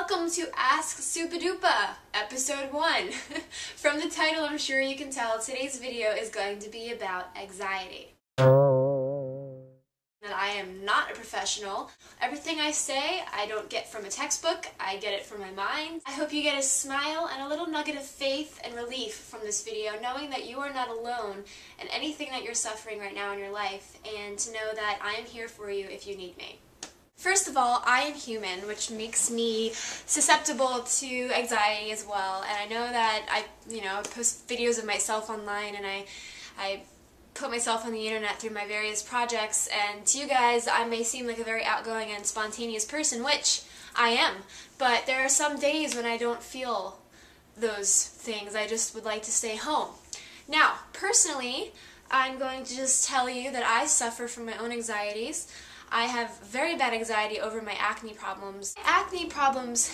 welcome to AskSupaDupa, episode 1. From the title, I'm sure you can tell today's video is going to be about anxiety. That I am not a professional. Everything I say, I don't get from a textbook, I get it from my mind. I hope you get a smile and a little nugget of faith and relief from this video, knowing that you are not alone in anything that you're suffering right now in your life, and to know that I am here for you if you need me. First of all, I am human, which makes me susceptible to anxiety as well, and I know that I post videos of myself online, and I put myself on the internet through my various projects, and to you guys I may seem like a very outgoing and spontaneous person, which I am, but there are some days when I don't feel those things. I just would like to stay home. Now, personally, I'm going to just tell you that I suffer from my own anxieties. I have very bad anxiety over my acne problems. Acne problems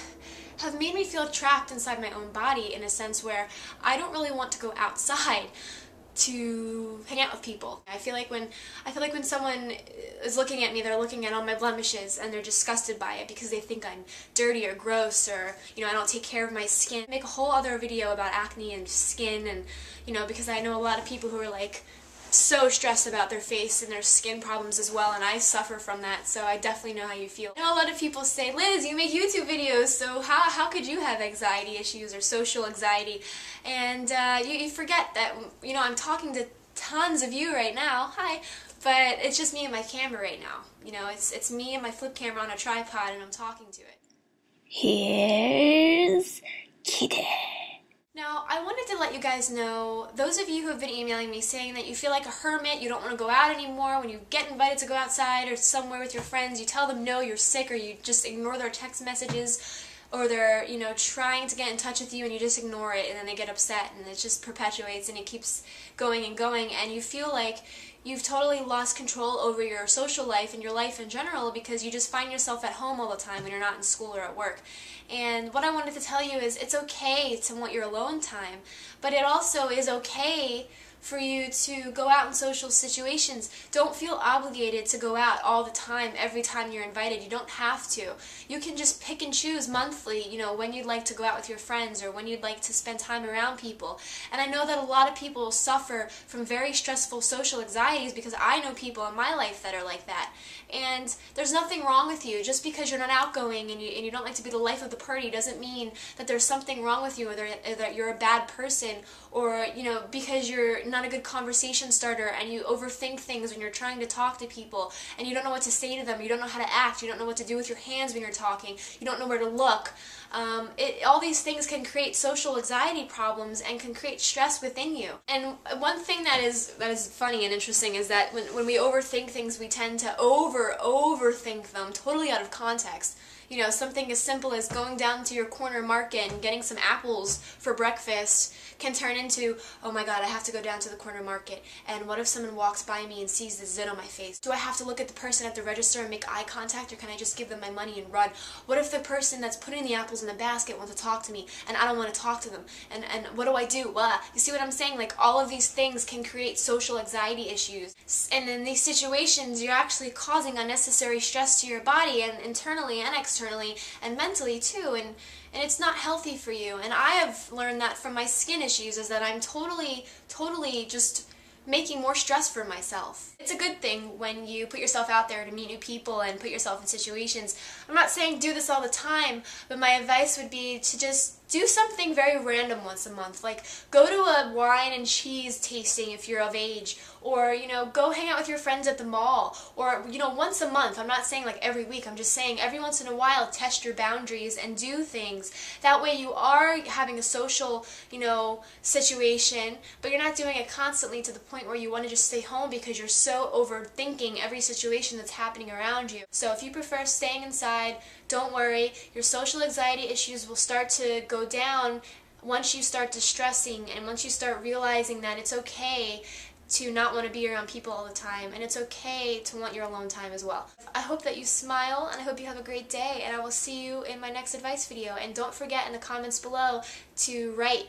have made me feel trapped inside my own body in a sense where I don't really want to go outside to hang out with people. I feel like when someone is looking at me, they're looking at all my blemishes and they're disgusted by it because they think I'm dirty or gross, or I don't take care of my skin. I make a whole other video about acne and skin, and because I know a lot of people who are like so stressed about their face and their skin problems as well, and I suffer from that, so I definitely know how you feel. I know a lot of people say, Liz, you make YouTube videos, so how could you have anxiety issues or social anxiety? And you forget that, I'm talking to tons of you right now, hi, but it's just me and my camera right now. It's me and my flip camera on a tripod, and I'm talking to it. Here's Kitty. Now, I wanted to let you guys know, those of you who have been emailing me saying that you feel like a hermit, you don't want to go out anymore, when you get invited to go outside or somewhere with your friends, you tell them no, you're sick, or you just ignore their text messages, or they're, trying to get in touch with you and you just ignore it, and then they get upset, and it just perpetuates and it keeps going, and you feel like you've totally lost control over your social life and your life in general because you just find yourself at home all the time when you're not in school or at work. And what I wanted to tell you is it's okay to want your alone time, but it also is okay for you to go out in social situations. Don't feel obligated to go out all the time, every time you're invited. You don't have to. You can just pick and choose monthly, when you'd like to go out with your friends or when you'd like to spend time around people. And I know that a lot of people suffer from very stressful social anxieties because I know people in my life that are like that. And there's nothing wrong with you. Just because you're not outgoing and you don't like to be the life of the party doesn't mean that there's something wrong with you, or that you're a bad person, or because you're not a good conversation starter and you overthink things when you're trying to talk to people and you don't know what to say to them, you don't know how to act, you don't know what to do with your hands when you're talking, you don't know where to look. All these things can create social anxiety problems and can create stress within you. And one thing that is funny and interesting is that when we overthink things, we tend to overthink them totally out of context. Something as simple as going down to your corner market and getting some apples for breakfast can turn into, oh my god, I have to go down to the corner market, and what if someone walks by me and sees the zit on my face? Do I have to look at the person at the register and make eye contact, or can I just give them my money and run? What if the person that's putting the apples in the basket wants to talk to me and I don't want to talk to them? And what do I do? Well, you see what I'm saying? Like, all of these things can create social anxiety issues. And in these situations, you're actually causing unnecessary stress to your body, and internally and externally and mentally too, and it's not healthy for you. And I have learned that from my skin issues, is that I'm totally just making more stress for myself. It's a good thing when you put yourself out there to meet new people and put yourself in situations. I'm not saying do this all the time, but my advice would be to just do something very random once a month, like go to a wine and cheese tasting if you're of age, or go hang out with your friends at the mall, or once a month. I'm not saying like every week, I'm just saying every once in a while test your boundaries and do things. That way you are having a social situation, but you're not doing it constantly to the point where you want to just stay home because you're so overthinking every situation that's happening around you. So if you prefer staying inside, don't worry, your social anxiety issues will start to go down once you start distressing and once you start realizing that it's okay to not want to be around people all the time, and it's okay to want your alone time as well. I hope that you smile, and I hope you have a great day, and I will see you in my next advice video. And don't forget in the comments below to write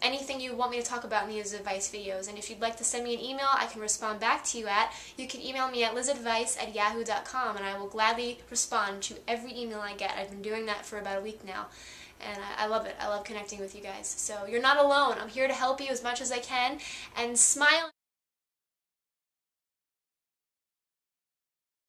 anything you want me to talk about in these advice videos. And if you'd like to send me an email, I can respond back to you at, you can email me at lizadvice@yahoo.com, and I will gladly respond to every email I get. I've been doing that for about a week now, and I love it. I love connecting with you guys. So you're not alone. I'm here to help you as much as I can, and smile.